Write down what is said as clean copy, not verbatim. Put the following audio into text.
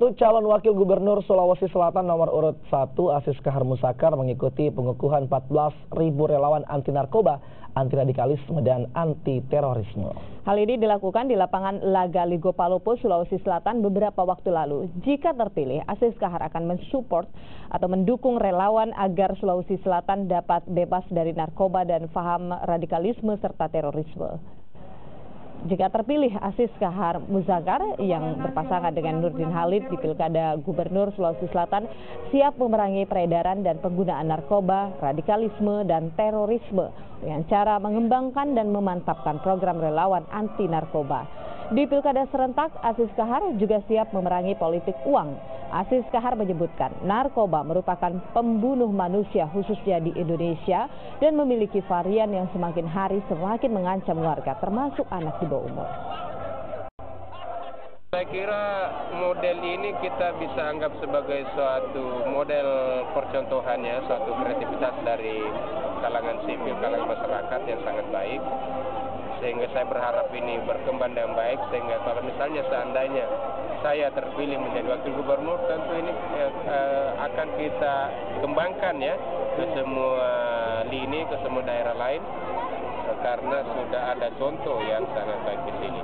Untuk calon wakil gubernur Sulawesi Selatan nomor urut 1 Aziz Kahar Muzakar mengikuti pengukuhan 14.000 relawan anti narkoba, anti radikalisme, dan anti terorisme. Hal ini dilakukan di lapangan Laga Ligo Palopo, Sulawesi Selatan beberapa waktu lalu. Jika terpilih, Aziz Kahar akan mensupport atau mendukung relawan agar Sulawesi Selatan dapat bebas dari narkoba dan paham radikalisme serta terorisme. Jika terpilih, Aziz Kahar Muzakar yang berpasangan dengan Nurdin Halid di Pilkada Gubernur Sulawesi Selatan siap memerangi peredaran dan penggunaan narkoba, radikalisme, dan terorisme dengan cara mengembangkan dan memantapkan program relawan anti narkoba. Di Pilkada serentak, Aziz Kahar juga siap memerangi politik uang. Aziz Kahar menyebutkan narkoba merupakan pembunuh manusia khususnya di Indonesia dan memiliki varian yang semakin hari semakin mengancam warga termasuk anak di bawah umur. Saya kira model ini kita bisa anggap sebagai suatu model percontohannya, suatu kreativitas dari kalangan sipil, kalangan masyarakat yang sangat baik. Sehingga saya berharap ini berkembang dengan baik, sehingga kalau misalnya seandainya saya terpilih menjadi wakil gubernur, tentu ini akan kita kembangkan ya ke semua lini, ke semua daerah lain, karena sudah ada contoh yang sangat baik di sini.